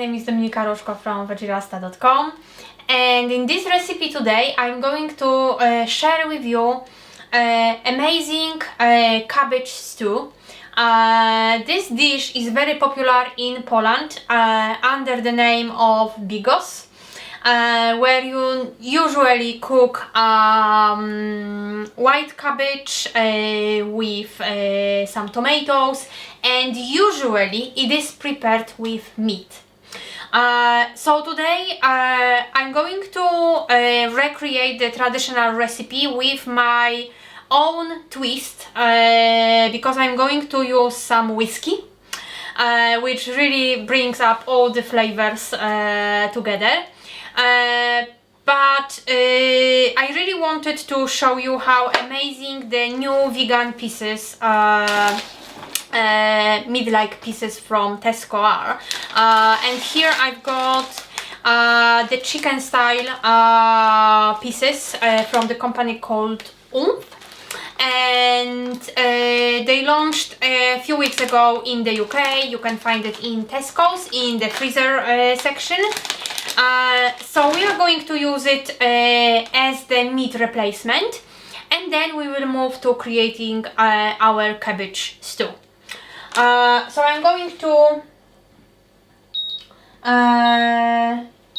name is Dominika Rożko from Vegerasta.com, and in this recipe today I'm going to share with you amazing cabbage stew. This dish is very popular in Poland under the name of Bigos, where you usually cook white cabbage with some tomatoes, and usually it is prepared with meat. So today I'm going to recreate the traditional recipe with my own twist, because I'm going to use some whiskey, which really brings up all the flavors together. But I really wanted to show you how amazing the new vegan pieces, meat-like pieces from Tesco are. And here I've got the chicken style pieces from the company called Oumph. And they launched a few weeks ago in the UK. You can find it in Tesco's in the freezer section. So we are going to use it as the meat replacement, and then we will move to creating our cabbage stew. So I'm going to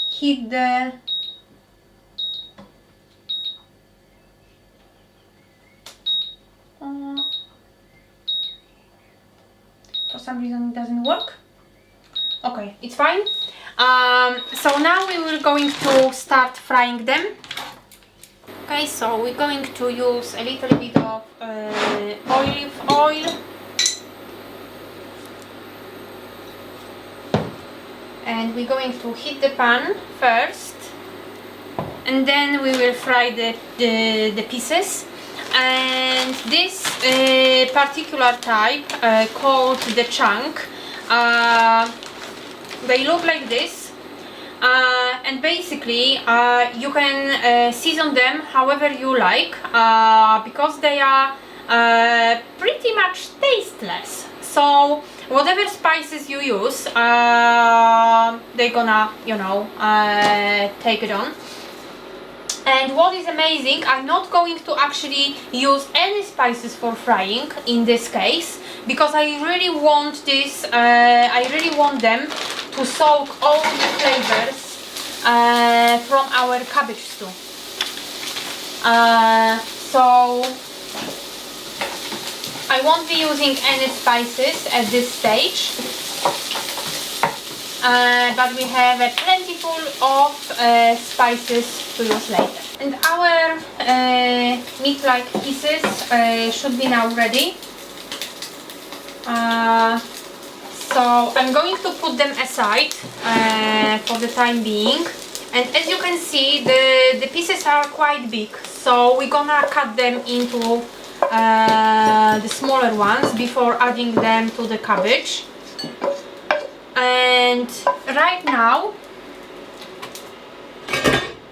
heat the for some reason it doesn't work. Okay, it's fine. So now we will going to start frying them. Okay, so we're going to use a little bit of olive oil, and we're going to heat the pan first, and then we will fry the pieces. And this particular type called the chunk, they look like this, and basically you can season them however you like, because they are pretty much tasteless. So whatever spices you use, they're gonna, you know, take it on. And what is amazing, I'm not going to actually use any spices for frying in this case, because I really want this, I really want them to soak all the flavors from our cabbage stew. So I won't be using any spices at this stage, but we have a plentiful of spices to use later. And our meat-like pieces should be now ready. So I'm going to put them aside for the time being. And as you can see, the pieces are quite big, so we're gonna cut them into the smaller ones before adding them to the cabbage. And right now,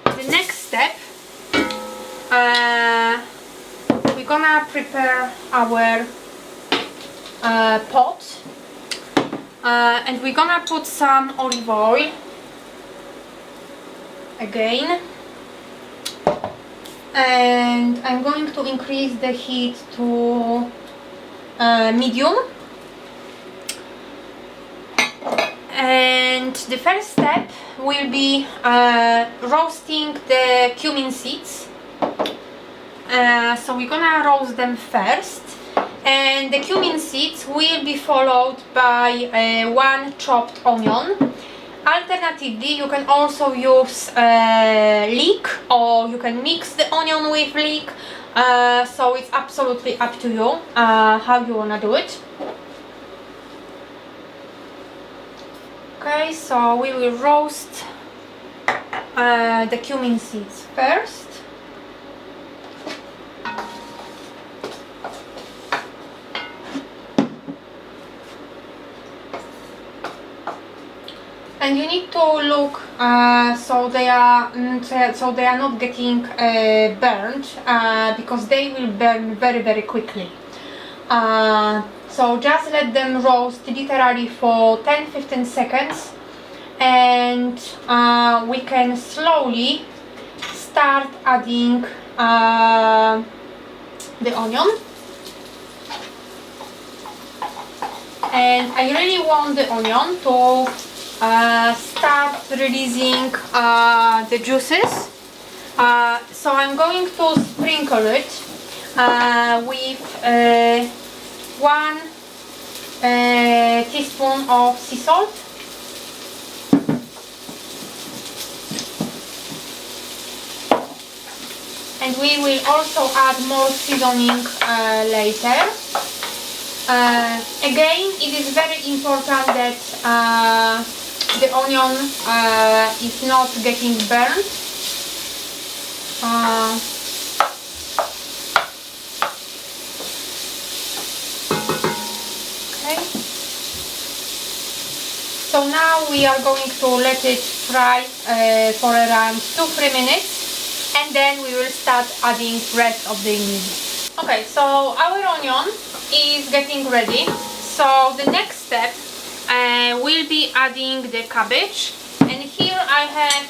the next step, we're gonna prepare our pot, and we're gonna put some olive oil again, and I'm going to increase the heat to medium. And the first step will be roasting the cumin seeds. So we're gonna roast them first, and the cumin seeds will be followed by one chopped onion. Alternatively, you can also use leek, or you can mix the onion with leek, so it's absolutely up to you how you wanna do it. Okay, so we will roast the cumin seeds first. And you need to look so they are not getting burned, because they will burn very quickly. So just let them roast literally for 10-15 seconds, and we can slowly start adding the onion. And I really want the onion to start releasing the juices, so I'm going to sprinkle it with 1 teaspoon of sea salt, and we will also add more seasoning later. Again, it is very important that the onion is not getting burnt. Okay. So now we are going to let it fry for around 2-3 minutes, and then we will start adding rest of the ingredients. Okay, so our onion is getting ready. So the next step will be adding the cabbage, and here I have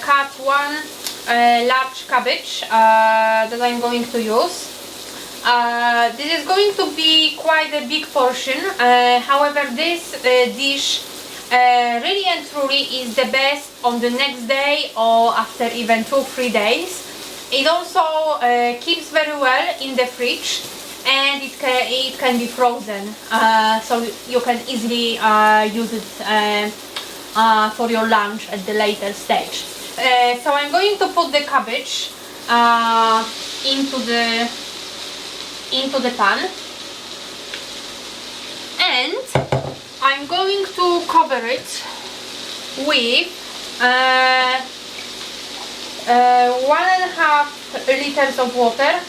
cut 1 large cabbage that I'm going to use. This is going to be quite a big portion, however this dish really and truly is the best on the next day or after even 2-3 days. It also keeps very well in the fridge, and it can be frozen, so you can easily use it for your lunch at the later stage. So I'm going to put the cabbage into the pan, and I'm going to cover it with 1.5 liters of water.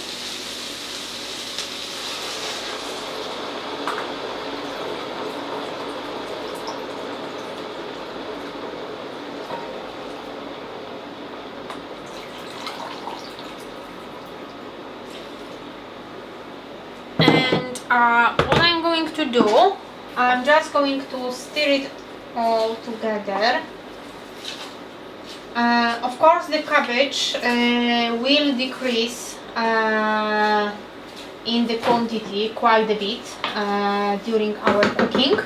What I'm going to do, I'm just going to stir it all together. Of course the cabbage will decrease in the quantity quite a bit during our cooking,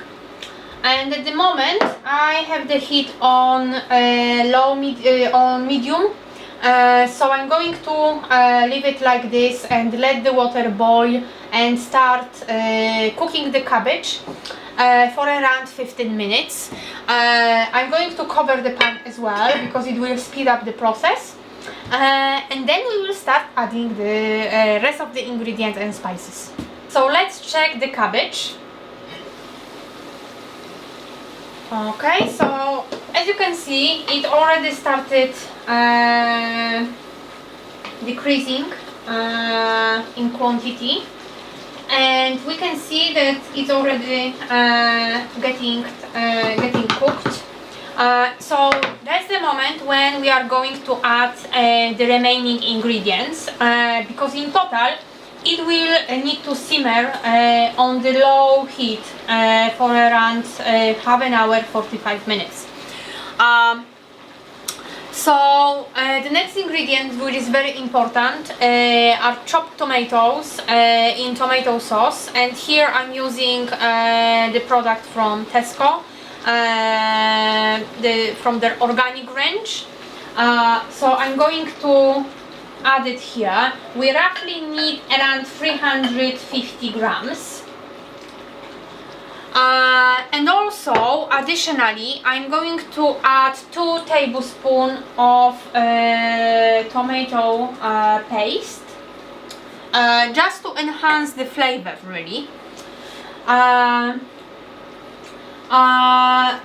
and at the moment I have the heat on medium. So I'm going to leave it like this and let the water boil and start cooking the cabbage for around 15 minutes. I'm going to cover the pan as well because it will speed up the process, and then we will start adding the rest of the ingredients and spices. So let's check the cabbage. Okay, so as you can see, it already started decreasing in quantity, and we can see that it's already getting cooked. So that's the moment when we are going to add the remaining ingredients, because in total it will need to simmer on the low heat for around half an hour, 45 minutes. So the next ingredient, which is very important, are chopped tomatoes in tomato sauce, and here I'm using the product from Tesco, from their organic range. So I'm going to add it here. We roughly need around 350 grams. And also, additionally, I'm going to add 2 tablespoons of tomato paste, just to enhance the flavor, really.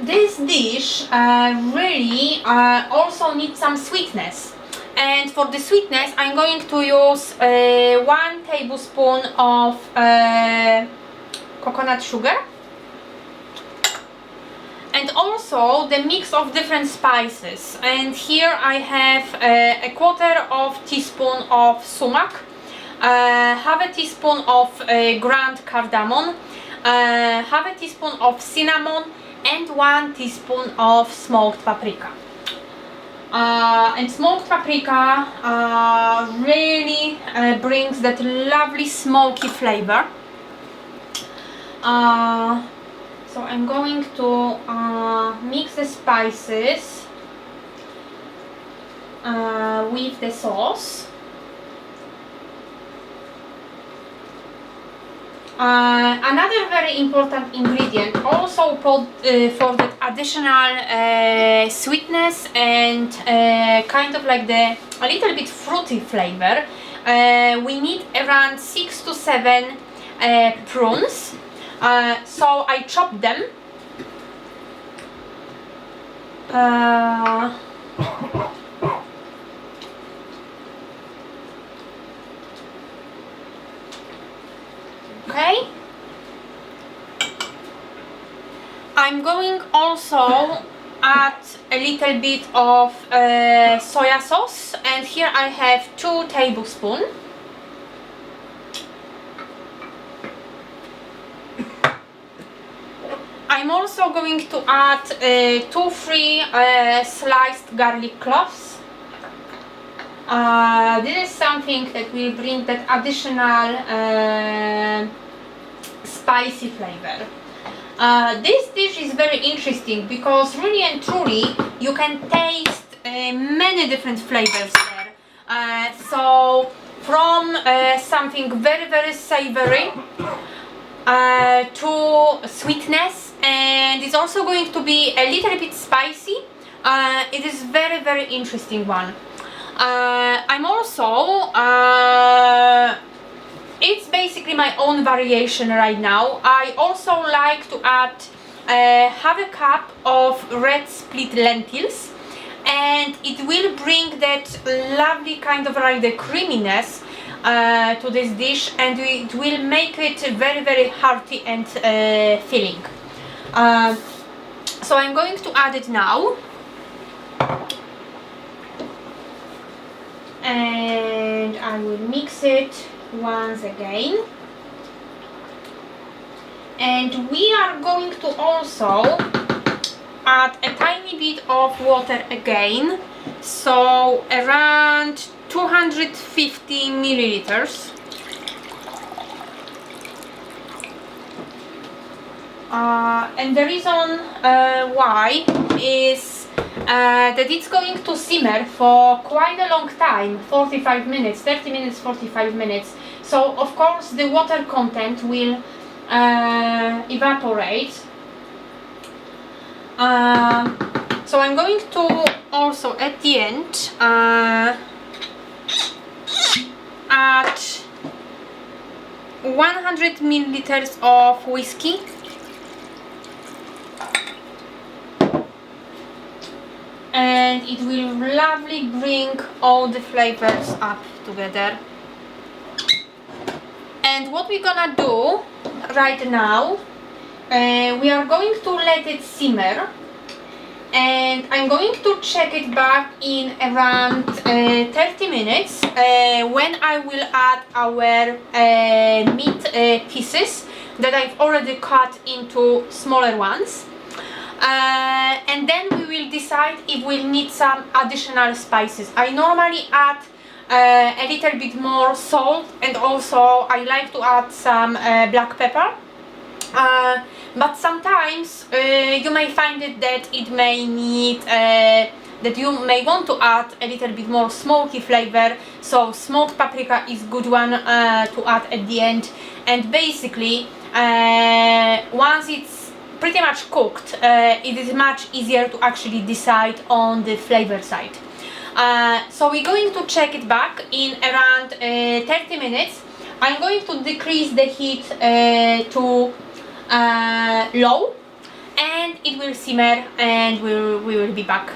This dish really also needs some sweetness, and for the sweetness I'm going to use 1 tablespoon of coconut sugar, and also the mix of different spices. And here I have a 1/4 teaspoon of sumac, half a teaspoon of ground cardamom, half a teaspoon of cinnamon, and 1 teaspoon of smoked paprika. And smoked paprika really brings that lovely smoky flavor. So I'm going to mix the spices with the sauce. Another very important ingredient, also for that additional sweetness and kind of like a little bit fruity flavor, we need around 6 to 7 prunes. So I chopped them. Okay. I'm going also add a little bit of soya sauce, and here I have 2 tablespoons. I'm also going to add 2-3 sliced garlic cloves. This is something that will bring that additional spicy flavor. This dish is very interesting because really and truly you can taste many different flavors there. So from something very savory to sweetness, and it's also going to be a little bit spicy. It is very interesting one. I'm also it's basically my own variation right now. I also like to add half a cup of red split lentils, and it will bring that lovely kind of like the creaminess to this dish, and it will make it very hearty and filling. So I'm going to add it now, and I will mix it once again. And we are going to also add a tiny bit of water again, so around 250 milliliters. And the reason why is that it's going to simmer for quite a long time, 45 minutes, 30 minutes, 45 minutes. So of course the water content will evaporate. So I'm going to also at the end add 100 milliliters of whiskey. And it will lovely bring all the flavors up together. And what we're gonna do right now, we are going to let it simmer, and I'm going to check it back in around 30 minutes when I will add our meat pieces that I've already cut into smaller ones. And then we will decide if we'll need some additional spices. I normally add a little bit more salt, and also I like to add some black pepper. But sometimes you may find it that it may need that you may want to add a little bit more smoky flavor, so smoked paprika is good one to add at the end. And basically once it's pretty much cooked, it is much easier to actually decide on the flavor side. So we're going to check it back in around 30 minutes. I'm going to decrease the heat to low, and it will simmer, and we will be back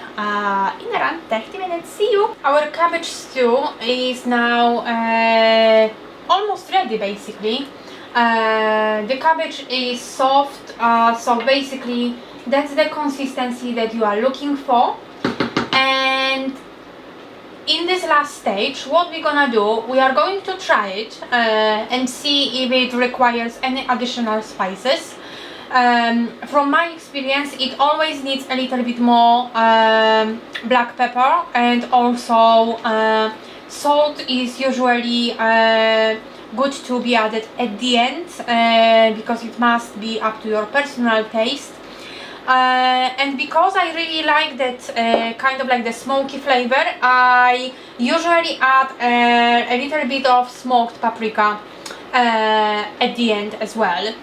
in around 30 minutes. See you! Our cabbage stew is now almost ready basically. The cabbage is soft, so basically that's the consistency that you are looking for. And in this last stage, what we're gonna do, we are going to try it and see if it requires any additional spices. From my experience, it always needs a little bit more black pepper, and also salt is usually good to be added at the end, because it must be up to your personal taste. And because I really like that kind of like the smoky flavor, I usually add a little bit of smoked paprika at the end as well.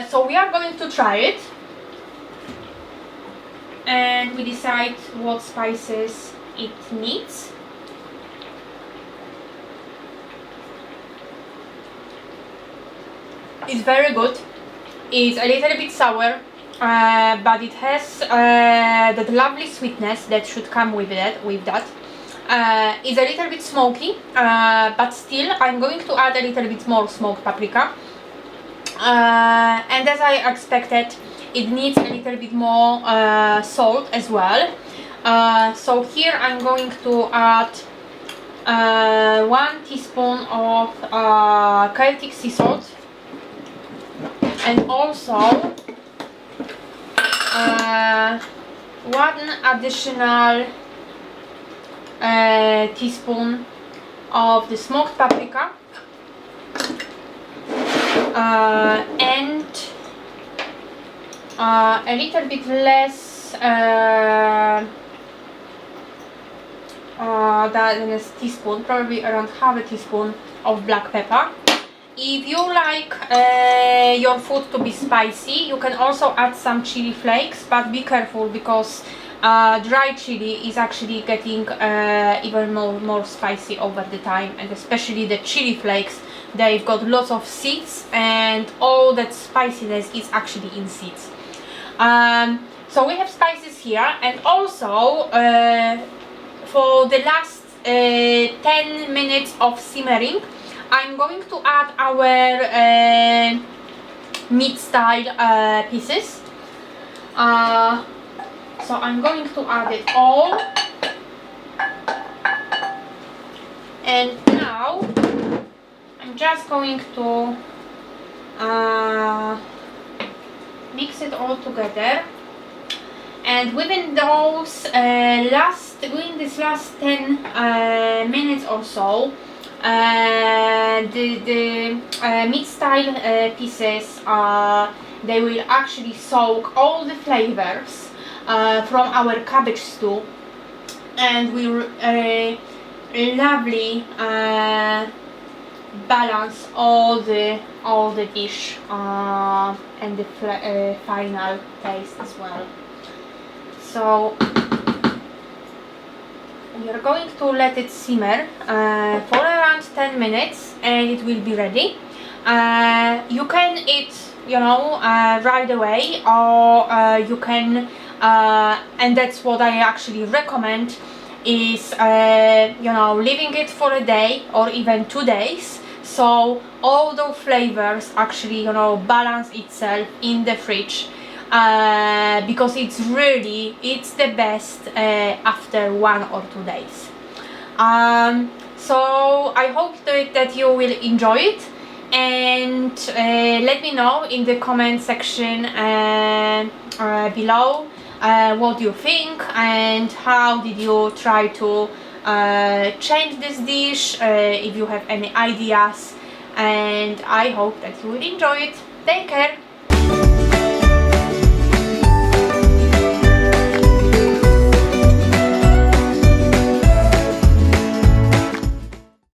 So we are going to try it, and we decide what spices it needs. It's very good. It's a little bit sour, but it has that lovely sweetness that should come with that. It's a little bit smoky, but still I'm going to add a little bit more smoked paprika. And as I expected, it needs a little bit more salt as well. So here I'm going to add 1 teaspoon of Celtic sea salt, and also 1 additional teaspoon of the smoked paprika, and a little bit less than a teaspoon, probably around half a teaspoon of black pepper. If you like your food to be spicy, you can also add some chili flakes, but be careful, because dry chili is actually getting even more spicy over the time, and especially the chili flakes, they've got lots of seeds, and all that spiciness is actually in seeds. So we have spices here, and also for the last 10 minutes of simmering, I'm going to add our meat style pieces. So I'm going to add it all, and now I'm just going to mix it all together. And within those within this last 10 minutes or so, the meat style pieces, they will actually soak all the flavors from our cabbage stew, and will lovely balance all the dish and the final taste as well. So we are going to let it simmer for around 10 minutes, and it will be ready. You can eat, right away, or you can, and that's what I actually recommend, is leaving it for a day or even 2 days, so all those flavors actually balance itself in the fridge, because it's the best after 1 or 2 days. So I hope that you will enjoy it, and let me know in the comment section below what you think, and how did you try to change this dish, if you have any ideas, and I hope that you will enjoy it. Take care!